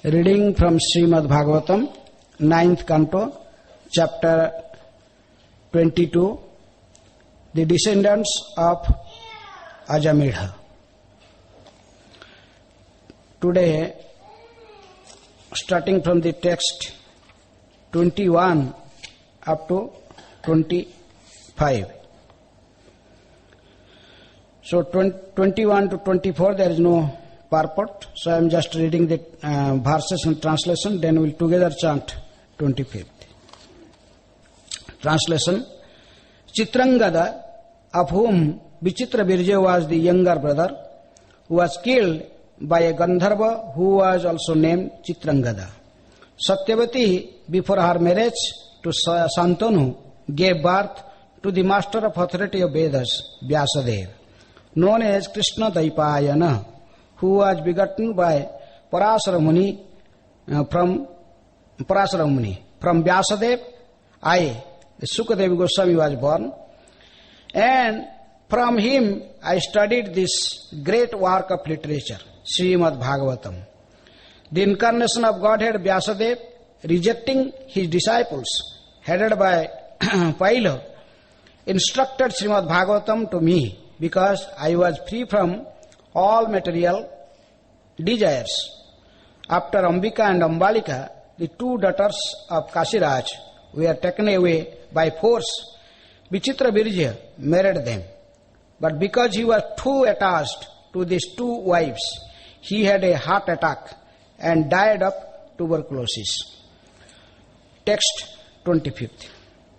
Reading from Srimad Bhagavatam, 9th Canto, Chapter 22, The Descendants of Ajamedha. Today, starting from the text 21 up to 25. So 21 to 24 there is no purport, so I am just reading the verses and translation, then we will together chant 25th. Translation. Chitrangada, of whom Vichitra Virja was the younger brother, was killed by a Gandharva who was also named Chitrangada. Satyavati, before her marriage to Santanu, gave birth to the master of authority of Vedas, Vyasadeva, known as Krishna Daipayana, who was begotten by Parasara Muni from Vyasadeva. The Sukadeva Goswami was born, and from him I studied this great work of literature, Srimad Bhagavatam. The incarnation of Godhead Vyasadeva, rejecting his disciples, headed by Paila, instructed Srimad Bhagavatam to me because I was free from all material desires. After Ambika and Ambalika, the two daughters of Kashiraj, were taken away by force. Vichitra Virja married them. But because he was too attached to these two wives, he had a heart attack and died of tuberculosis. Text 25th.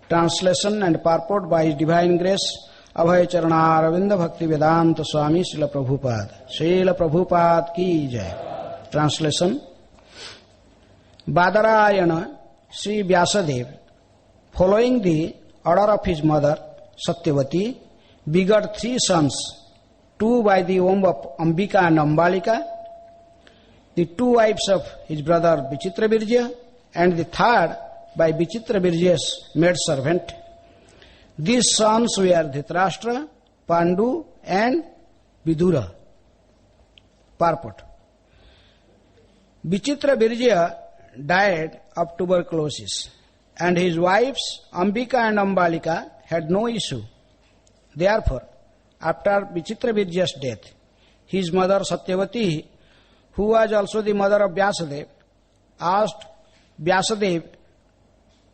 Translation and purport by His Divine Grace, Abhay Charana Ravinda Bhaktivedanta Swami Srila Prabhupada. Srila Prabhupada ki jai. Translation. Badarayana Sri Vyasadeva, following the order of his mother Satyavati, begot three sons, two by the womb of Ambika and Ambalika, the two wives of his brother Vichitra Virja, and the third by Vichitra Virja's maidservant. These sons were Dhritarashtra, Pandu, and Vidura. Purport. Vichitra Virja died of tuberculosis, and his wives Ambika and Ambalika had no issue. Therefore, after Vichitra Virja's death, his mother Satyavati, who was also the mother of Vyasadeva, asked Vyasadeva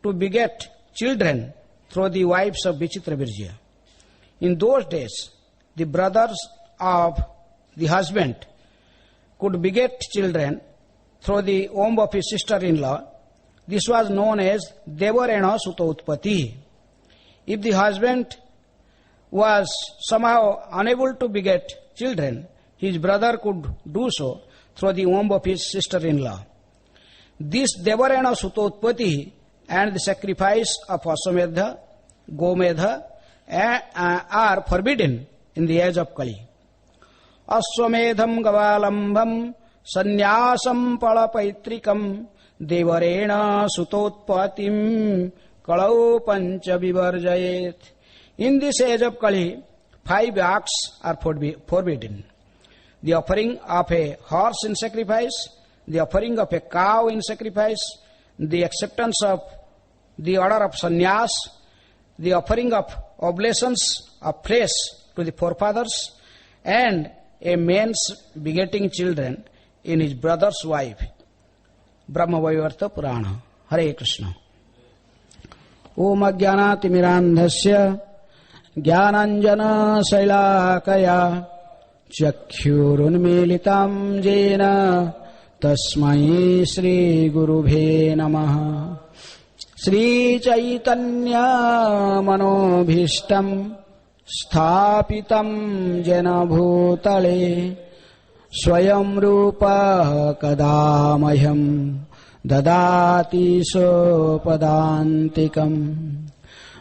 to beget children through the wives of Vichitra Virja. In those days, the brothers of the husband could beget children through the womb of his sister-in-law. This was known as Devarena Sutta Utpati. If the husband was somehow unable to beget children, his brother could do so through the womb of his sister-in-law. This Devarena Sutta Utpati and the sacrifice of Aswamedha, Gomedha are forbidden in the age of Kali. Aswamedham Gavalambham Sannyasam Palapaitrikam Devarena Sutotpatim Kalau Pancha Vivarjayet. In this age of Kali, 5 acts are forbidden. The offering of a horse in sacrifice, the offering of a cow in sacrifice, the acceptance of the order of sannyas, the offering of oblations of flesh to the forefathers, and a man's begetting children in his brother's wife. Brahma Vaivarta Purana. Hare Krishna. Om Ajnanati Mirandhasya Jnananjana Sailakaya Chakhyurunmilitam Jena Tasmai Sri Gurubhe Namaha. Sri Chaitanya Manobhishtam Sthapitam Jena Bhutale Swayam Rupa Kadamayam Dadati Sopadantikam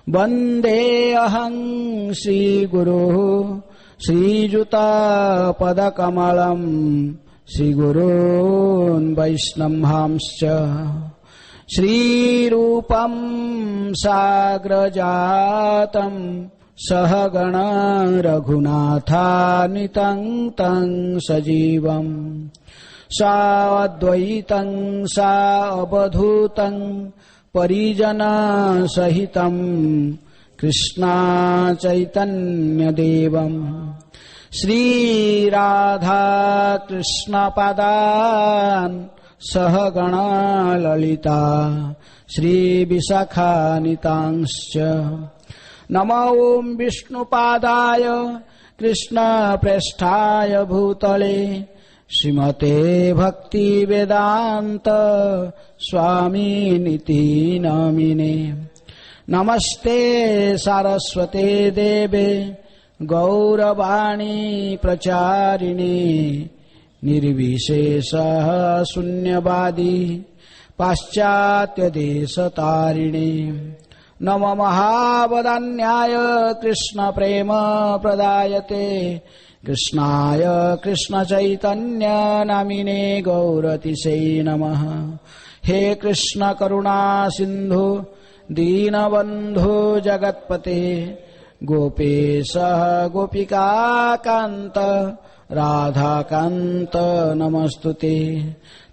Vande Aham Sri Guru Sri Juta Padakamalam Sri Gurun Vaishnamhamscha Shri Rupam Sagrajatam Sahagana Raghunatha Nitang Tang Sajivam सा अद्वैतं सा अवधूतं परिजन सहितं कृष्णा चैतन्य देवं श्री राधा कृष्ण पादान् सहगण ललिता श्री विशाखानितांश्च नमो ओं विष्णुपादाय कृष्ण प्रेष्ठाय भूतले श्रीमते भक्तिवेदांत स्वामी निति नामिने नमस्ते सारस्वते देवे गौरवाणी प्रचारिणे निर्विशेष शून्यवादी पाश्चात्य देशतारिणे नम महावदान्याय कृष्ण प्रेम प्रदायते कृष्णाय कृष्ण चैतन्य नामिने गौरतिशै नमः हे कृष्ण करुणा सिंधु दीनबंधु जगत्पते गोपेश गोपिका कांत राधाकांत नमस्तुते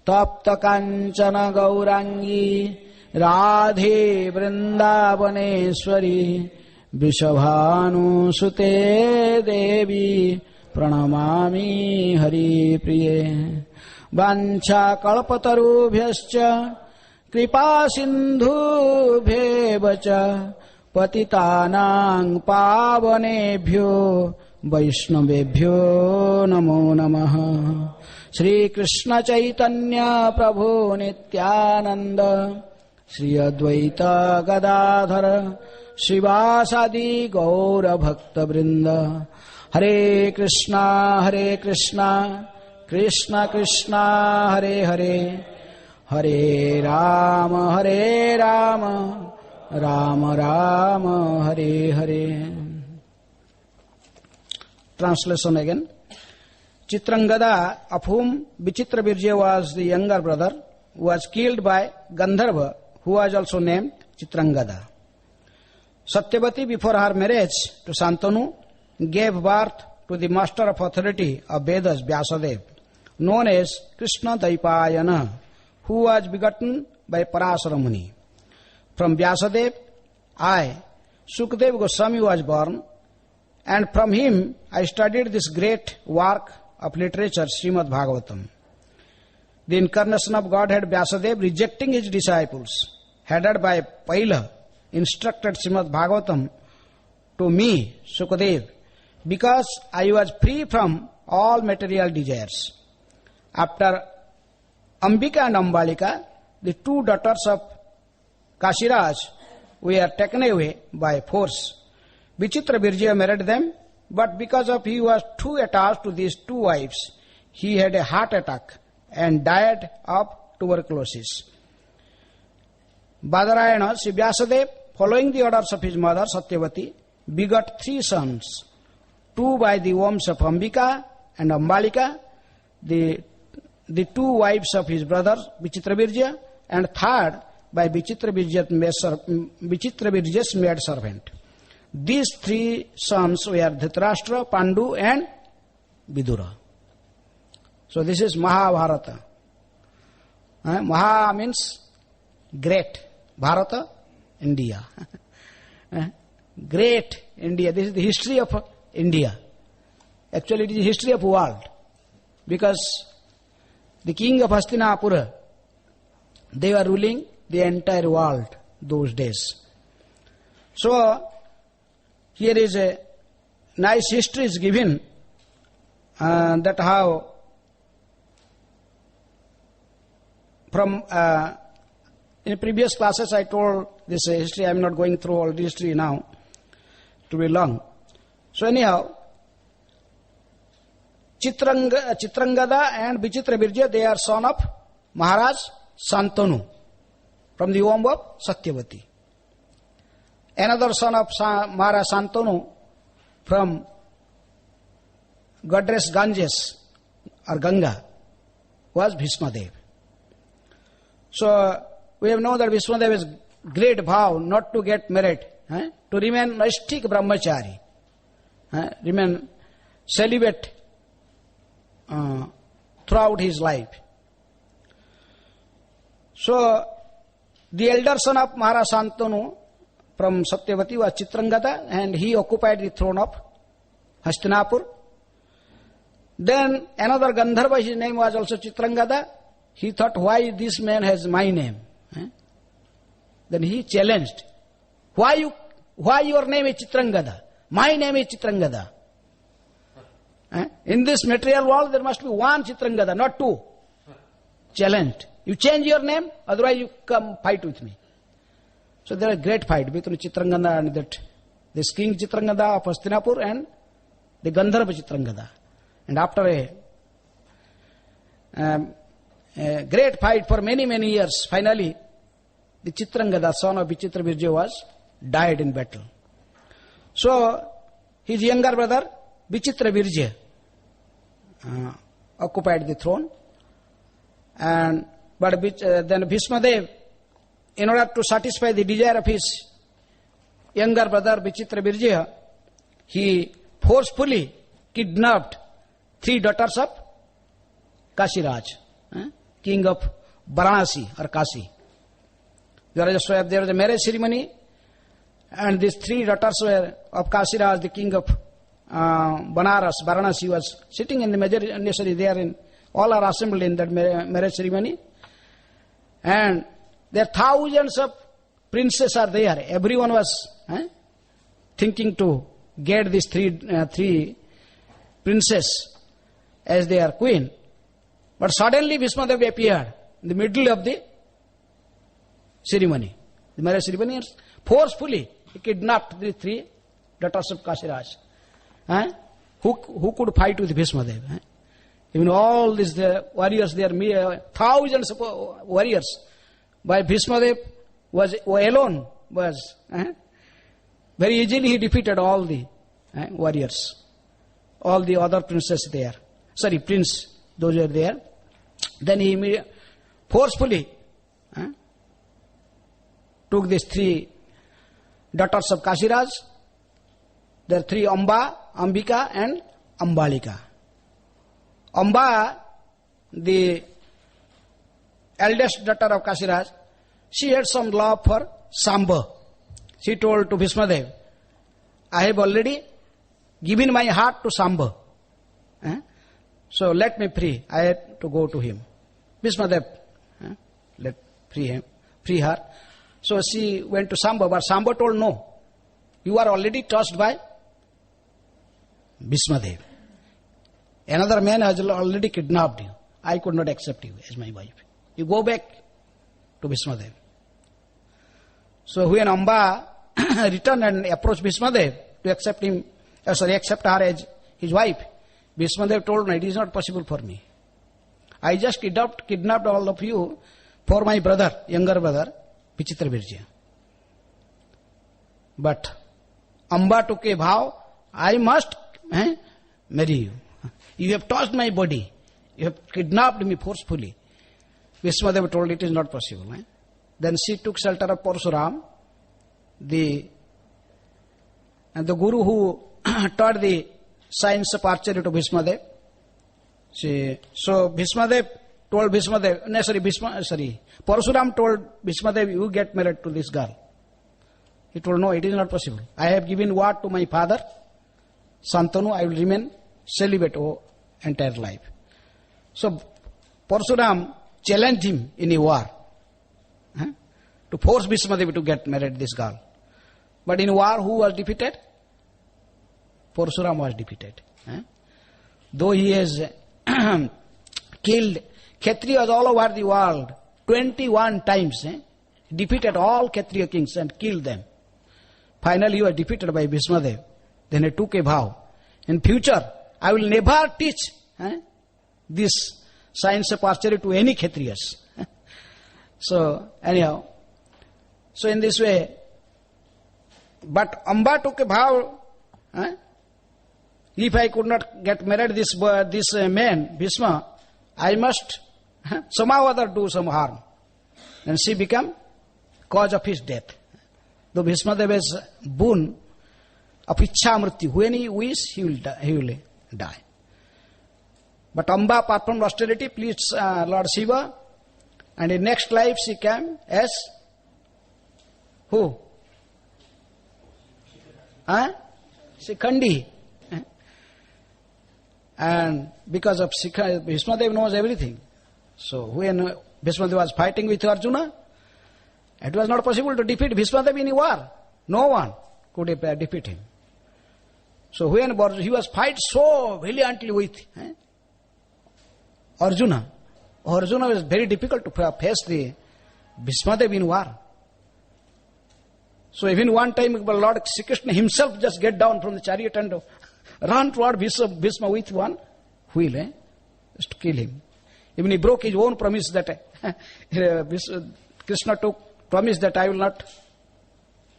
तप्त कांचन गौरांगी राधे वृंदावनेश्वरी वृषभानुसुते देवी प्रणमामि हरिप्रिये वाञ्छा कल्पतरुभ्यश्च कृपा सिन्धुभ्येव च पतितानां पावनेभ्यो वैष्णवेभ्यो नमो नमः श्री कृष्ण चैतन्य प्रभु नित्यानंद श्री अद्वैत गदाधर श्रीवासादि गौर भक्त वृंद हरे Krishna Krishna Krishna Hare Hare Hare Ram Ram Ram Hare Hare. Translation again. Chitrangada, of whom Vichitravirja was the younger brother, was killed by Gandharva, who was also named Chitrangada. Satyavati, before her marriage to Santanu, gave birth to the master of authority of Vedas, Vyasadeva, known as Krishna Daipayana, who was begotten by Parasara Muni. From Vyasadeva, I, Sukadeva Goswami, was born, and from him I studied this great work of literature, Srimad Bhagavatam. The incarnation of Godhead Vyasadeva, rejecting his disciples, headed by Paila, instructed Srimad Bhagavatam to me, Sukadeva, because I was free from all material desires. After Ambika and Ambalika, the two daughters of Kashiraj, were taken away by force. Vichitravirja married them, but because of he was too attached to these two wives, he had a heart attack and died of tuberculosis. Badarayana, Sri Vyasadeva, following the orders of his mother Satyavati, begot 3 sons, 2 by the wombs of Ambika and Ambalika, the 2 wives of his brother Vichitravirja, and 3rd by Vichitravirja's maid servant. These 3 sons were Dhritarashtra, Pandu and Vidura. So this is Mahabharata. Maha means great. Bharata, India. Great India. This is the history of India. Actually it is the history of world. Because the king of Hastinapura, they were ruling the entire world those days. So here is a nice history is given that how from in previous classes I told this history. I am not going through all the history now to be long. So anyhow, Chitrangada and Vichitravirja, they are son of Maharaj Santanu from the womb of Satyavati. Another son of Maharaj Santanu from goddess Ganges or Ganga was Bhismadev. So we have known that Bhismadev is great vow not to get married, to remain Naistik Brahmachari, remain celibate throughout his life. So, the elder son of Maharaj Santanu from Satyavati was Chitrangada, and he occupied the throne of Hastinapur. Then another Gandharva, his name was also Chitrangada. He thought, why this man has my name? Then he challenged, why your name is Chitrangada? My name is Chitrangada. In this material world, there must be one Chitrangada, not two. Challenged. You change your name, otherwise you come fight with me. So there was a great fight between Chitrangada and this king Chitrangada of Hastinapur and the Gandharva Chitrangada. And after a great fight for many, many years, finally, the Chitrangada, son of Vichitra Virja, was died in battle. So, his younger brother, Vichitra Virja, occupied the throne. But then Bhismadev, in order to satisfy the desire of his younger brother, Vichitra Virja, he forcefully kidnapped 3 daughters of Kashiraj, king of Varanasi or Kasi. There was a marriage ceremony, and these 3 daughters were of Kashiraj, the king of Varanasi was sitting in the majority there. All are assembled in that marriage ceremony. And there are thousands of princes are there. Everyone was thinking to get these three princes as their queen. But suddenly Bhismadev appeared in the middle of the ceremony. The marriage ceremony, forcefully he kidnapped the 3 daughters of Kashiraj. Who could fight with Bhismadev? Even all these warriors, there are thousands of warriors. But Bhismadev was alone, very easily he defeated all the warriors, all the other princes there. Prince, those were there. Then he forcefully took these 3 daughters of Kashiraj. There are 3 Amba, Ambika and Ambalika. Amba, the eldest daughter of Kashiraj, she had some love for Samba. She told to Bhismadev, I have already given my heart to Samba. So let me free. I had to go to him. Bhismadev, let free her. So she went to Samba, but Samba told, no, you are already touched by Bhismadev. Another man has already kidnapped you. I could not accept you as my wife. You go back to Bhismadev. So when Amba returned and approached Bhismadev to accept her as his wife, Bhismadev told me, it is not possible for me. I just kidnapped all of you for my brother, younger brother, Vichitra Virja. But Amba took a vow, I must marry you. You have touched my body. You have kidnapped me forcefully. Bhismadev told it is not possible. Then she took shelter of Parsuram, the guru who taught the science of archery to Bhismadev. So Bhismadev told Parsuram told Bhismadev, you get married to this girl. He told, no, it is not possible. I have given word to my father, Santanu, I will remain celibate entire life. So Parsuram challenged him in a war to force Bhismadev to get married this girl. But in war, who was defeated? Parsuram was defeated. Though he has killed Kshatriyas all over the world 21 times, defeated all Kshatriya kings and killed them. Finally, he was defeated by Bhismadev. Then he took a vow. In future, I will never teach this science of archery to any Kshatriyas. So, anyhow, so in this way, but Amba took a vow, if I could not get married this man, Bhisma, I must somehow or other do some harm. And she became cause of his death. Though Bhismadev is boon of Ichha Mrityu, when he wishes, he will die. But Amba performed austerity, pleased Lord Shiva, And in next life she came as who? Shikhandi. And because of Shikhandi, Bhismadev knows everything. So when Bhismadev was fighting with Arjuna, it was not possible to defeat Bhismadev in a war. No one could defeat him. So when he was fight so valiantly with Arjuna was very difficult to face the Bhismadev in war. So even one time Lord Sri Krishna himself just get down from the chariot and run toward Bhisma with one wheel, just to kill him. Even he broke his own promise that Krishna took promise that I will not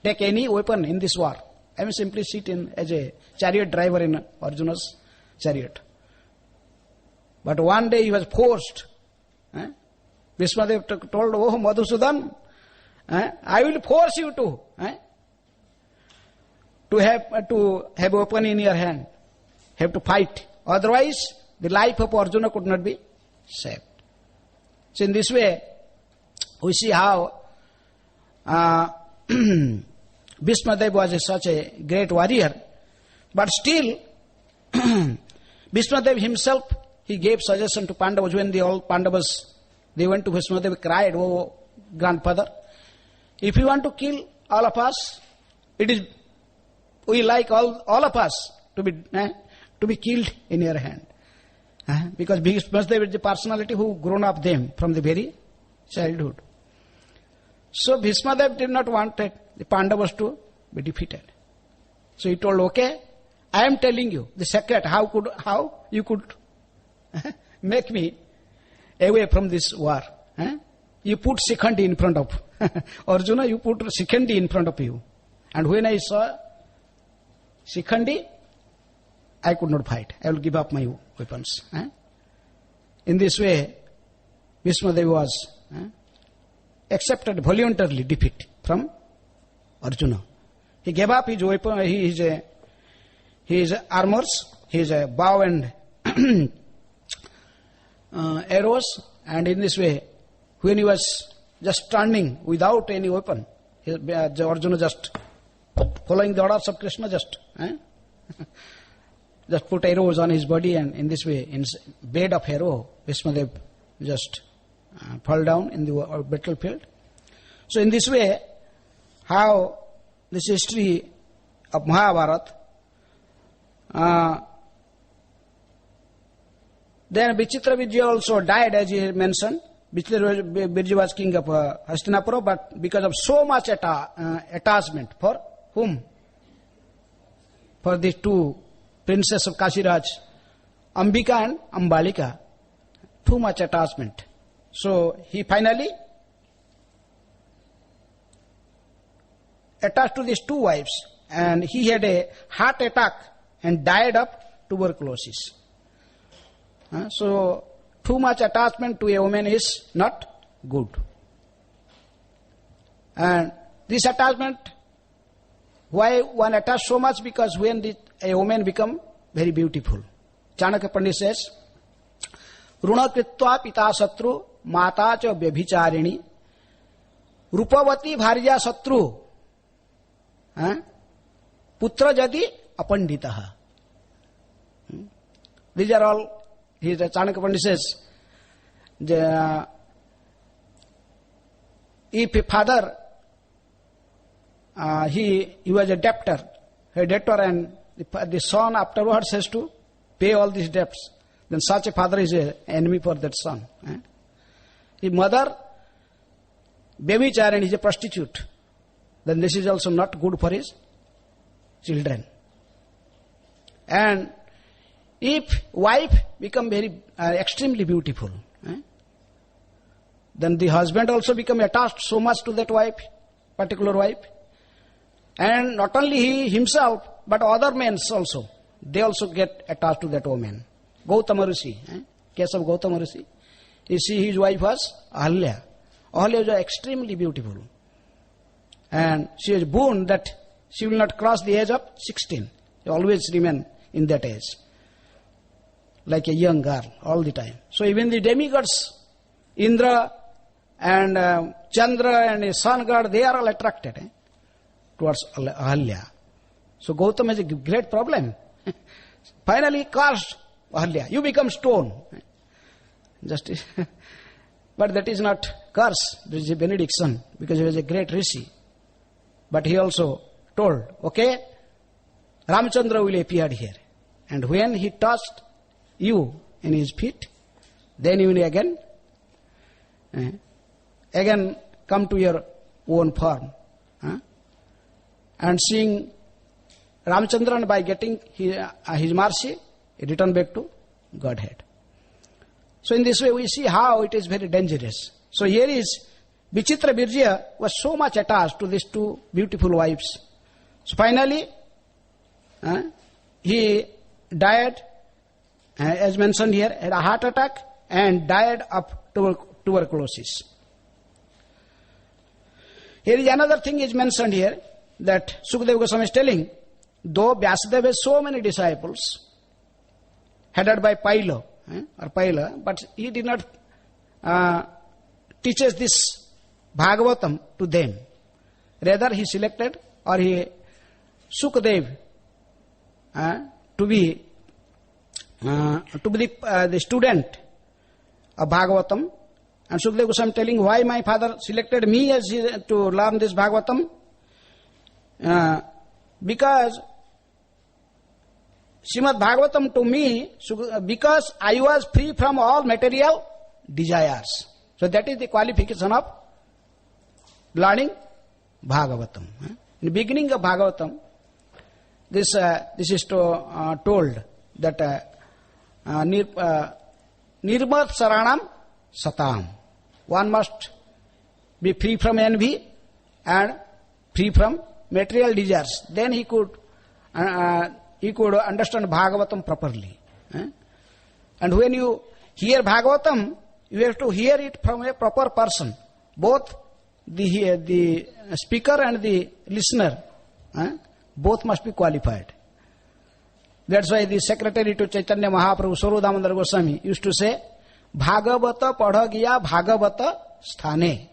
take any weapon in this war. I will simply sit in as a chariot driver in Arjuna's chariot. But one day he was forced. Bhismadev told, "Oh Madhusudan, I will force you to have a weapon in your hand, have to fight. Otherwise, the life of Arjuna could not be saved." So in this way, we see how Bhismadev was such a great warrior, but still Bhismadev himself, he gave suggestion to Pandavas when the all Pandavas, they went to Bhismadev, cried, "Oh grandfather, if you want to kill all of us, we like all of us to be killed in your hand." Because Bhismadev is the personality who grown up them from the very childhood. So Bhismadev did not want the Pandavas to be defeated. So he told, "Okay, I am telling you the secret how you could make me away from this war. You put Shikhandi in front of Arjuna, you put Shikhandi in front of you. And when I saw Shikhandi, I could not fight. I will give up my weapons." In this way, Bhismadev was accepted voluntarily defeat from Arjuna. He gave up his weapon, his armors, his bow and arrows, and in this way, when he was just standing without any weapon, Arjuna just following the orders of Krishna, just put arrows on his body, and in this way, in bed of arrow, Bhismadev just fell down in the battlefield. So in this way, how this history of Mahabharata, then Vichitravirya also died, as he mentioned. Vichitravirya was king of Hastinapura, but because of so much attachment, for whom? For the two princesses of Kashiraj, Ambika and Ambalika. Too much attachment. So he finally attached to these two wives, and he had a heart attack and died of tuberculosis. So too much attachment to a woman is not good. And this attachment, why one attach so much? Because when a woman become very beautiful. Chanakya Pandit says, "Runa kritva pita satru mata cha vyabhicharini rupavati bharya satru putra jadi apanditaha." These are all, Chanakya Pandit says, if a father, he was a debtor, and the son afterwards has to pay all these debts, then such a father is an enemy for that son. If mother, baby child, is a prostitute, then this is also not good for his children. And if wife become very extremely beautiful, then the husband also become attached so much to that wife, particular wife. And not only he himself, but other men also, they also get attached to that woman. Gautama Rishi, case of Gautama Rishi, you see his wife was Ahalya. Ahalya was extremely beautiful. And she was born that she will not cross the age of 16. She always remain in that age, like a young girl all the time. So even the demigods, Indra and Chandra and his sun god, they are all attracted towards Ahalya. So Gautam has a great problem. Finally, cursed Ahalya. You become stone. Just, but that is not curse. This is a benediction because he was a great rishi. But he also told, okay, Ramchandra will appear here. And when he touched you in his feet, then you will again come to your own form. And seeing Ramchandran, by getting his mercy, he returned back to Godhead. So in this way we see how it is very dangerous. So here is Vichitra Virya was so much attached to these two beautiful wives. So finally he died, as mentioned here, had a heart attack and died of tuberculosis. Here is another thing is mentioned here, that Sukadeva Goswami is telling, though Vyasadeva has so many disciples, headed by Paila, but he did not teaches this Bhagavatam to them. Rather, he selected, or he Sukadeva to be the student of Bhagavatam. And Sukadeva Goswami telling, why my father selected me as to learn this Bhagavatam? Because Srimad Bhagavatam to me, because I was free from all material desires. So that is the qualification of learning Bhagavatam. In the beginning of Bhagavatam, this is told that Nirmat Saranam Satam. One must be free from envy and free from material desires. Then he could understand Bhagavatam properly. And when you hear Bhagavatam, you have to hear it from a proper person. Both the speaker and the listener, both must be qualified. That's why the secretary to Chaitanya Mahaprabhu, Saraswati Goswami, used to say, Bhagavata padha gya Bhagavata sthane,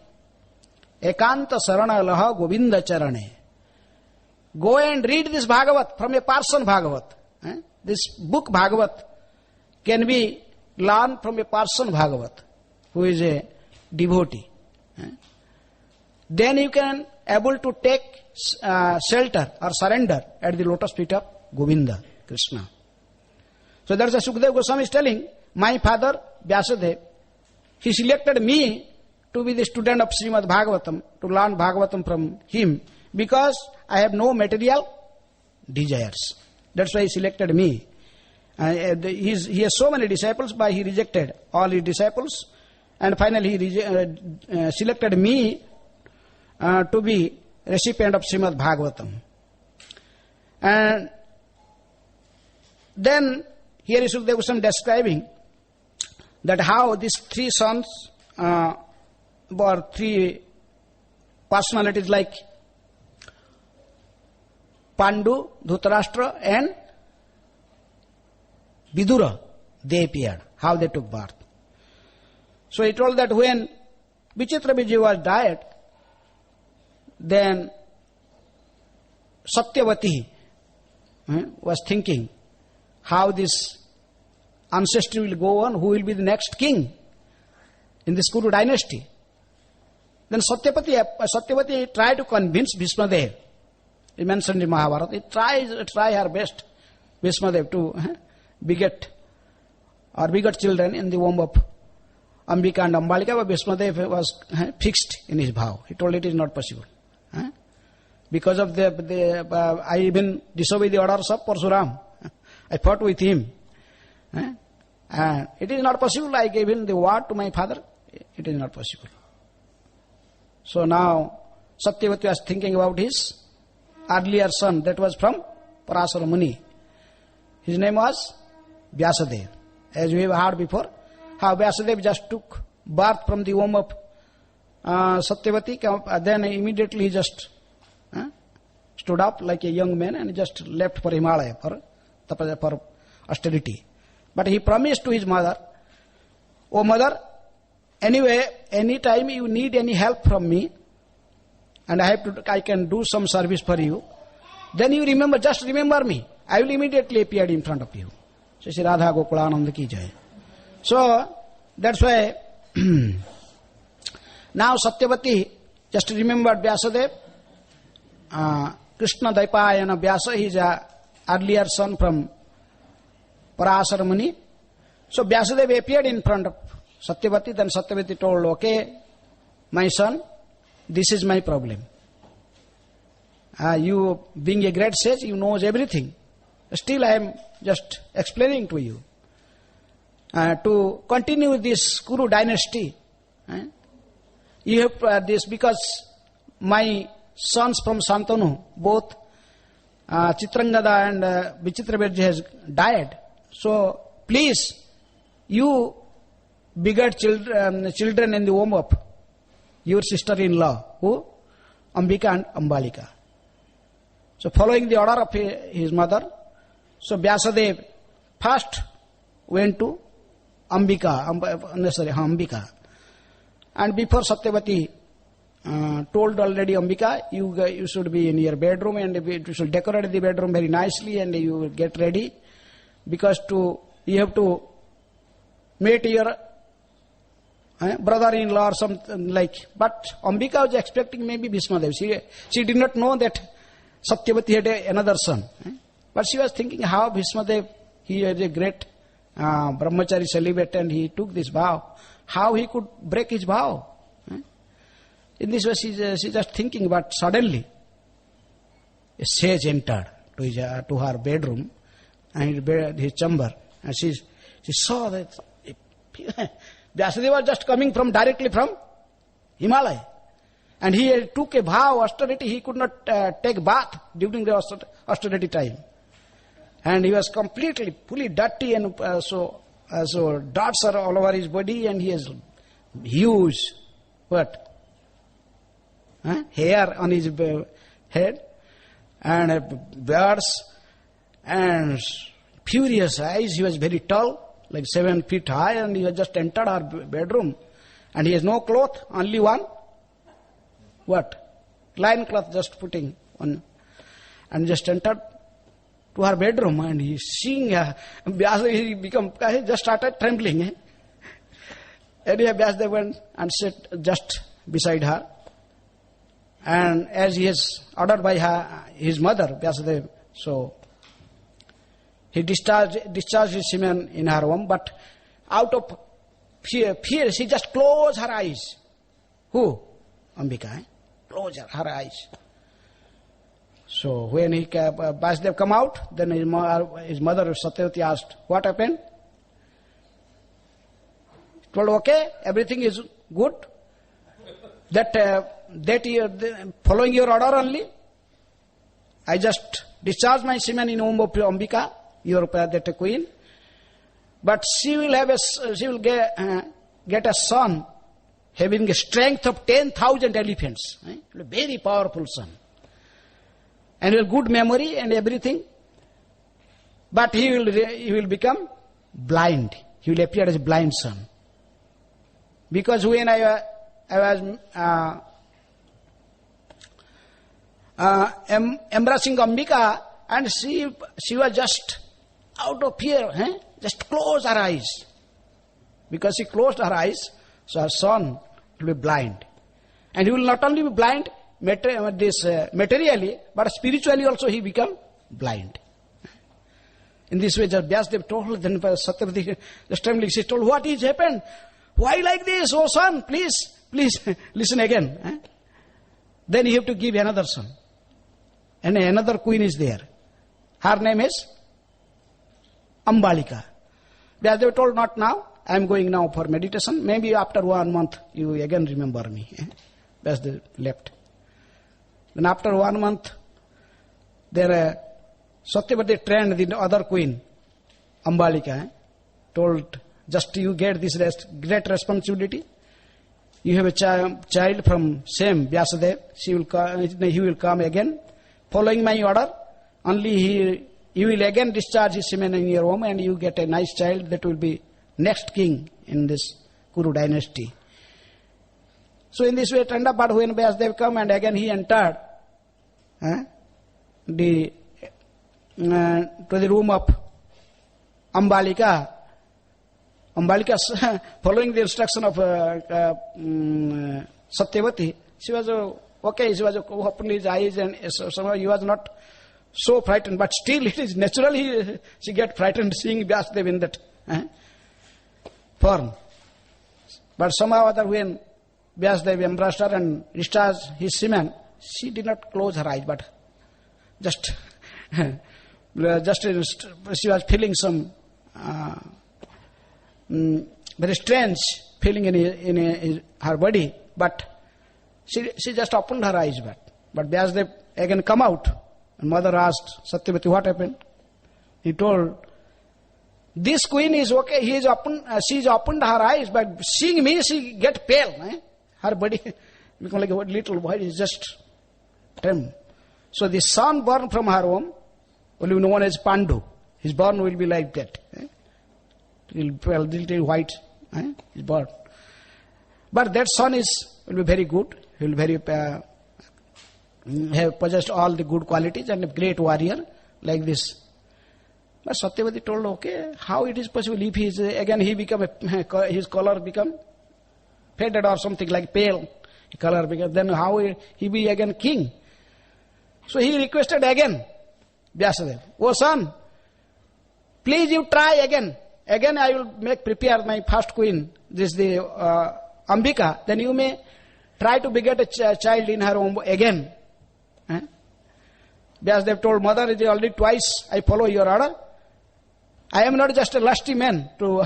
ekanta sarana laha Govinda charane. Go and read this Bhagavat from a person Bhagavat. This book Bhagavat can be learned from a person Bhagavat, who is a devotee. Then you can able to take shelter or surrender at the lotus feet of Govinda, Krishna. So that's why Sukadeva Goswami is telling, my father Vyasadeva, he selected me to be the student of Srimad Bhagavatam, to learn Bhagavatam from him, because I have no material desires. That's why he selected me. He has so many disciples, but he rejected all his disciples, and finally he selected me to be recipient of Srimad Bhagavatam. And then here is Sukadeva Goswami describing that how these three sons were three personalities like Pandu, Dhritarashtra and Vidura, they appeared, how they took birth. So he told that when Vichitra Virya was died, then Satyavati was thinking how this ancestry will go on, who will be the next king in this Kuru dynasty. Then Satyavati tried to convince Bhismadev. He mentioned in Mahabharata, he try her best, Bhismadev, to beget children in the womb of Ambika and Ambalika, but Bhismadev was fixed in his vow. He told it is not possible. Because of I even disobeyed the orders of Parsuram. I fought with him. And it is not possible. I gave him the word to my father. It is not possible. So now Satyavati was thinking about his earlier son, that was from Parasara Muni. His name was Vyasadeva. As we have heard before, how Vyasadeva just took birth from the womb of Satyavati, then immediately he just stood up like a young man and just left for Himalaya for austerity. But he promised to his mother, "O mother, Anyway, any time you need any help from me, and I can do some service for you, then you remember, just remember me. I will immediately appear in front of you. So Shri Radha Gokulananda ki jai. So, that's why, now Satyavati just remembered Vyasadeva. Krishna Daipayana Vyasa, he is an earlier son from Parasara Muni. So Vyasadeva appeared in front of Satyavati. Then Satyavati told, okay, my son, this is my problem. You being a great sage, you knows everything. Still I am just explaining to you. To continue this Kuru dynasty, you have this, because my sons from Santanu, both Chitrangada and Vichitravirja has died. So please, you begot children in the womb of your sister-in-law, who? Ambika and Ambalika. So following the order of his mother, so Vyasadeva first went to Ambika. And before Satyavati told already Ambika, you should be in your bedroom, and you should decorate the bedroom very nicely, and you will get ready, because you have to meet your brother-in-law or something like. But Ambika was expecting maybe Bhismadev. She did not know that Satyavati had another son. But she was thinking how Bhismadev, he is a great brahmachari celibate, and he took this vow. How he could break his vow? In this way, she's just thinking, but suddenly a sage entered to her bedroom and his chamber, and she saw that Vyasadeva was just coming directly from Himalaya, and he took a vow, austerity. He could not take bath during the austerity time, and he was completely, fully dirty, and so dots are all over his body, and he has huge hair on his head, and beards, and furious eyes. He was very tall, like 7 feet high, and he had just entered our bedroom, and he has no cloth, only one lion cloth just putting on, and just entered to her bedroom, and he seeing he just started trembling. Anyway, Vyasadeva went and sat just beside her, and as he is ordered by his mother, Vyasadeva, so he discharged his semen in her womb, but out of fear, she just closed her eyes. Who? Ambika. Closed her eyes. So when Vyasadeva come out, then his mother Satyavati asked, what happened? He told, okay, everything is good. That year, following your order only, I just discharged my semen in womb of Ambika, your that queen. But she will get a son having a strength of 10,000 elephants. A very powerful son. And a good memory and everything. But he will become blind. He will appear as a blind son. Because when I was embracing Ambika, and she was just out of fear, just closed her eyes. Because she closed her eyes, so her son will be blind. And he will not only be blind materially, but spiritually also he become blind. In this way, just Vyasadeva told, then Satyavati just trembling, she told, what is happened? Why like this, oh son? Please listen again. Then you have to give another son. And another queen is there. Her name is Ambalika. Vyasadeva told, not now. I am going now for meditation. Maybe after 1 month you again remember me. Vyasadeva left. Then after 1 month, Satyavati trained the other queen, Ambalika, told, just you get this great responsibility. You have a child from same Vyasadeva. He will come again. Following my order, only he will again discharge his semen in your womb, and you get a nice child that will be next king in this Kuru dynasty. So in this way it turned up, but when Vyasadeva come and again he entered to the room of Ambalika, following the instruction of Satyavati, she was okay, she was opening his eyes and somehow he was not so frightened, but still it is naturally she get frightened seeing Vyasadeva in that form. But somehow other when Vyasadeva embraced her and discharged his semen, she did not close her eyes, but just she was feeling some very strange feeling in her body, but she just opened her eyes. But Vyasadeva again come out, and mother asked Satyavati, what happened? He told, this queen is okay, she's opened her eyes, but seeing me, she get pale. Her body become like a little boy, is just trim. So the son born from her womb will be known as Pandu. His born will be like that. Little white. His born. But that son will be very good. He will have possessed all the good qualities and a great warrior like this. But Satyavati told, okay, how it is possible if he become his color become faded or something like pale color, because then how he be again king? So he requested again Vyasadeva, oh son, please you try again. Again I will prepare my first queen, this the Ambika, then you may try to beget a child in her womb again. Vyasadeva told, mother, it is already twice I follow your order. I am not just a lusty man to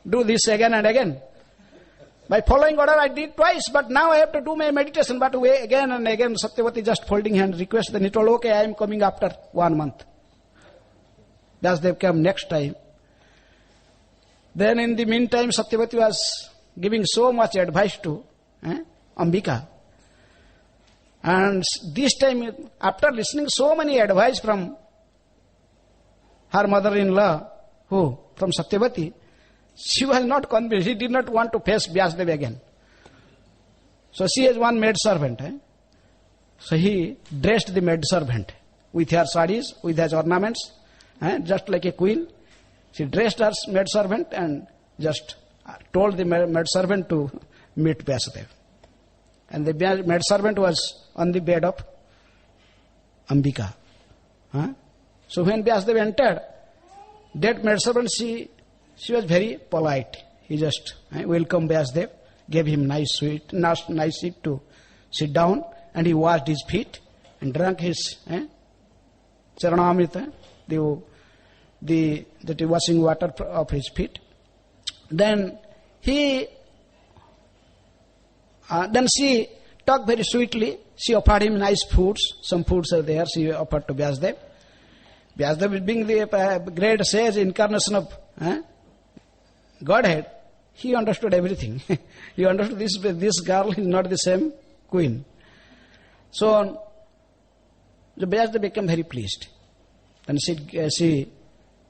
do this again and again. By following order I did twice, but now I have to do my meditation. But again and again Satyavati just folding hand request. Then he told, okay, I am coming after 1 month. Vyasadeva came next time. Then in the meantime Satyavati was giving so much advice to Ambika. And this time, after listening so many advice from her mother-in-law, from Satyavati, she was not convinced. She did not want to face Vyasadeva again. So she has one maid servant. So he dressed the maid servant with her sarees, with her ornaments, just like a queen. She dressed her maid servant and just told the maid servant to meet Vyasadeva. And the maid servant was on the bed of Ambika. So when Vyasadeva entered, that maid servant, she was very polite. He just welcomed Vyasadeva, gave him nice seat to sit down, and he washed his feet and drank his charanamrita, the washing water of his feet. Then she talked very sweetly. She offered him nice foods. Some foods are there. She offered to Vyasadeva. Vyasadeva, being the great sage incarnation of Godhead, he understood everything. He understood this girl is not the same queen. So Vyasadeva became very pleased. And she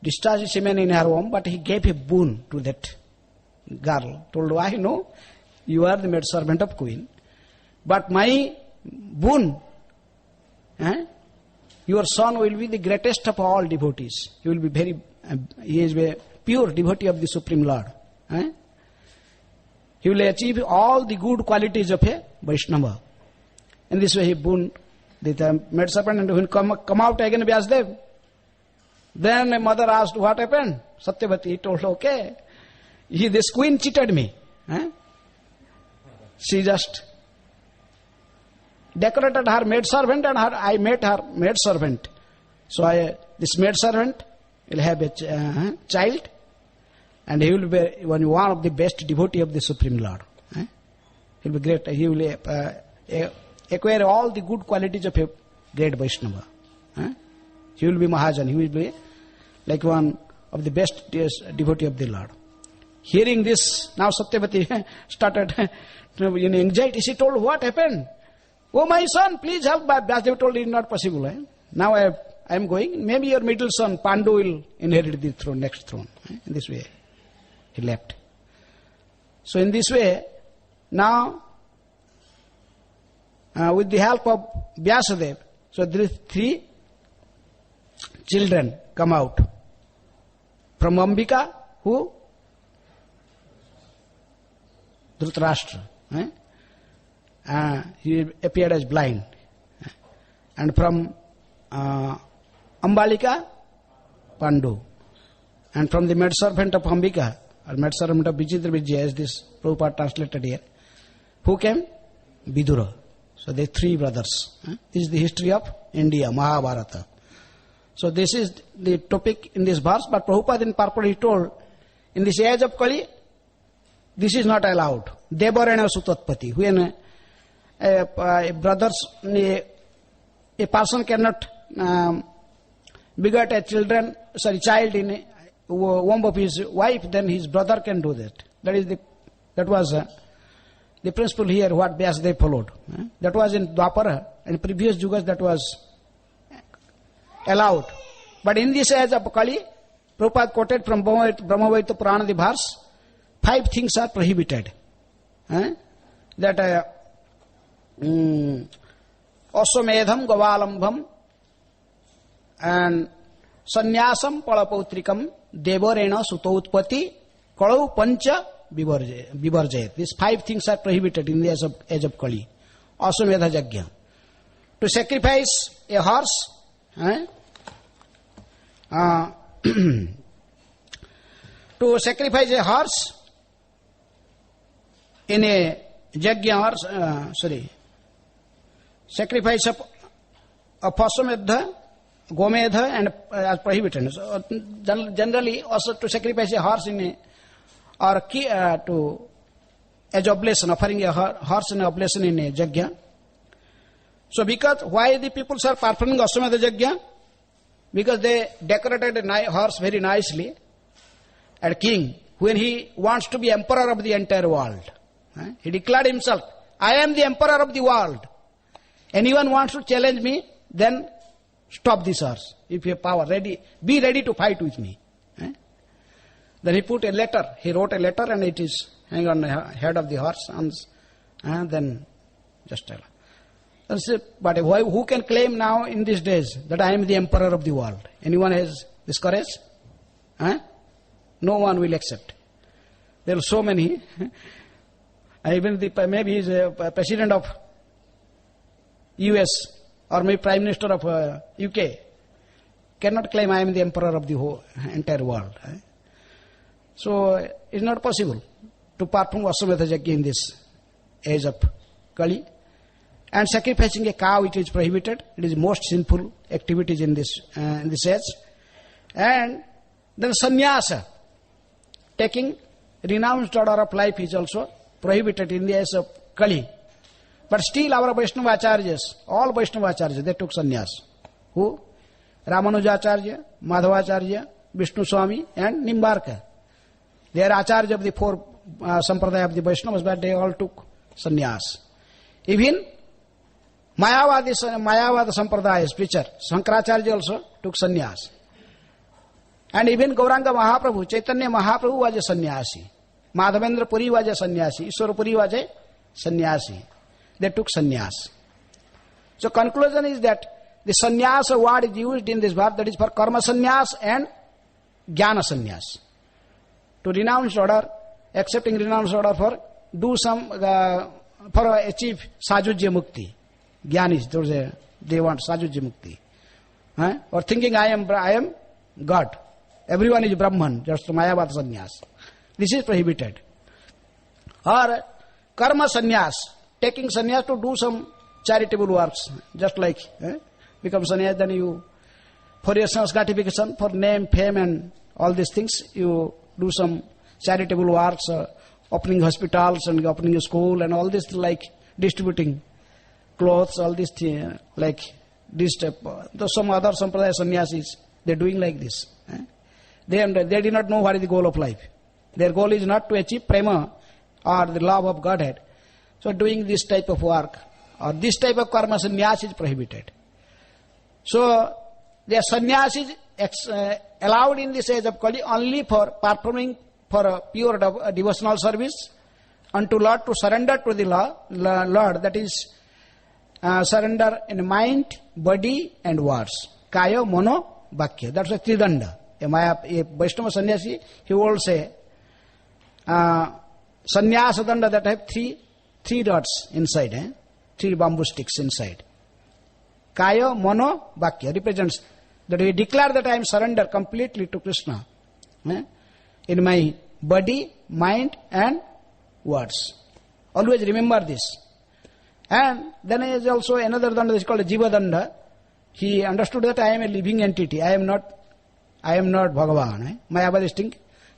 discharged semen in her womb, but he gave a boon to that girl. Told her, I know you are the maid servant of queen, but my boon, your son will be the greatest of all devotees. He will be he is a pure devotee of the Supreme Lord. He will achieve all the good qualities of a Vaishnava. In this way he boon the maid servant, and when come out again Vyasadeva. Then my mother asked, what happened? Satyavati, he told, okay, this queen cheated me. She just decorated her maid servant, and I met her maid servant. So this maid servant will have a child, and he will be one of the best devotee of the Supreme Lord. He will be great. He will acquire all the good qualities of a great Vaishnava. He will be Mahajan. He will be like one of the best devotee of the Lord. Hearing this, now Satyavati started in anxiety. She told, what happened? Oh my son, please help. Vyasadeva told, it is not possible. Now I am going. Maybe your middle son, Pandu, will inherit the throne, next throne. In this way, he left. So in this way, now with the help of Vyasadeva. So these 3 children come out. From Ambika, who? Dhritarashtra. He appeared as blind. And from Ambalika, Pandu. And from the maidservant of Ambika, or maidservant of Vichitra Vijaya, as this Prabhupada translated here, who came? Vidura. So they 3 brothers. This is the history of India, Mahabharata. So this is the topic in this verse, but Prabhupada in purport he told, in this age of Kali, this is not allowed. Devarena Sutatpati. When a person cannot beget a child in a womb of his wife, then his brother can do that. That was the principle here, what Vyasadeva followed. That was in Dwapara, in previous yugas that was allowed. But in this age of Kali, Prabhupada quoted from Brahmavaita Purana the verse, 5 things are prohibited. That Aswamedham Gavalambham and Sannyasam Palapautrikam Devarena Sutautpati Kalau Pancha Vivarjayat. These 5 things are prohibited in the age of Kali. Aswamedha Yajna. To sacrifice a horse, to sacrifice a horse in a Yajna, sacrifice of Aswamedha, Gomedha and are prohibited. So, generally also to sacrifice a horse in a, or to as oblation, offering a horse in oblation in a Yajna. So because why the people are performing Aswamedha Yajna? Because they decorated a horse very nicely. And king, when he wants to be emperor of the entire world, he declared himself, I am the emperor of the world. Anyone wants to challenge me, then stop this horse. If you have power, be ready to fight with me. Then he put a letter, he wrote a letter and it is hanging on the head of the horse. And then just tell. But who can claim now in these days that I am the emperor of the world? Anyone has this courage? No one will accept. There are so many. Even maybe he is a president of US or maybe prime minister of UK cannot claim I am the emperor of the whole entire world. So it's not possible to perform Aswamedha Yajna in this age of Kali. And sacrificing a cow, it is prohibited. It is most sinful activities in this age. And then sannyasa, taking renounced order of life, is also prohibited in the age of Kali. But still our Vaishnavacharyas, all Vaishnavacharyas, they took sannyas. Who? Ramanujacharya, Madhavacharya, Vishnu Swami and Nimbarka. They are Acharya of the 4 sampradaya of the Vaishnavas, but they all took sannyas. Even Mayavada Sampradaya preacher, Sankaracharya also took sannyas. And even Gauranga Mahaprabhu, Chaitanya Mahaprabhu was a sannyasi. Madhavendra Puri was a sannyasi. Ishwara Puri was a sannyasi. They took sannyas. So conclusion is that the sannyasa word is used in this verse, that is for karma sannyas and jnana sannyas. To renounce order, accepting renounce order for do some, for achieve sajujya mukti. Jnanis, they want sajujya mukti. Or thinking I am God. Everyone is Brahman, just Mayavada sannyas. This is prohibited. Or karma sannyas, taking sannyas to do some charitable works, just like become sannyas, then you, for your son's gratification, for name, fame and all these things, you do some charitable works, opening hospitals and opening a school and all this, like distributing clothes, all these things, like this type. Some other sampradaya sannyasis, they are doing like this. They do not know what is the goal of life. Their goal is not to achieve prema or the love of Godhead. So doing this type of work or this type of karma sannyas is prohibited. So the sannyas is allowed in this age of Kali only for performing for a pure devotional service unto Lord, to surrender to the Lord, that is surrender in mind, body and words. Kaya, Mano, Bhakya. That's a Tridanda. A Vaishnava sannyasi, he will say, sannyasa danda that have three dots inside, three bamboo sticks inside. Kaya, Mano, Bhakya represents that we declare that I am surrender completely to Krishna in my body, mind and words. Always remember this. And then there is also another danda, is called Jiva Danda. He understood that I am a living entity. I am not Bhagavan. Mayavadis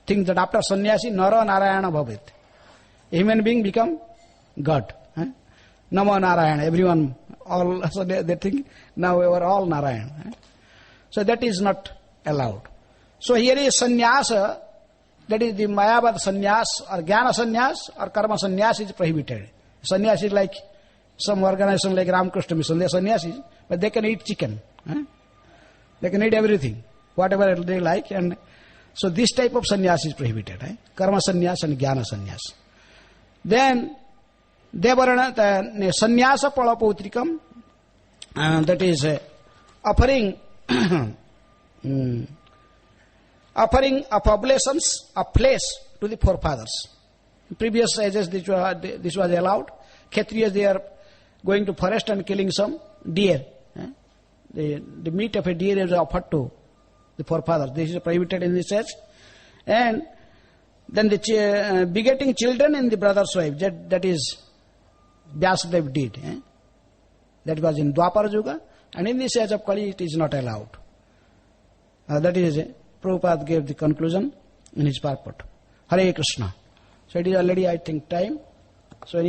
think that after sannyasi, Nara Narayana Bhavat. A human being become God. Namo Narayana. Everyone, all, so they think now we are all Narayana. So that is not allowed. So here is sannyasa, that is the Mayavad sannyas or Jnana sannyas or Karma sannyas is prohibited. Sannyas is like some organization like Ramakrishna Mission, they are sannyasis, but they can eat chicken. They can eat everything, whatever they like, and so this type of sannyas is prohibited. Karma sannyas and Jnana sannyas. Then Devarana sannyasa palapautrikam, that is offering offering of oblations of flesh to the forefathers. In previous ages this was allowed. Kshatriyas, they are going to forest and killing some deer. The meat of a deer is offered to the forefathers. This is prohibited in this age. And then the begetting children in the brother's wife, that is Vyasadeva did. That was in Dwapara Yuga, and in this age of Kali it is not allowed. That is, Prabhupada gave the conclusion in his purport. Hare Krishna. So it is already, I think, time. So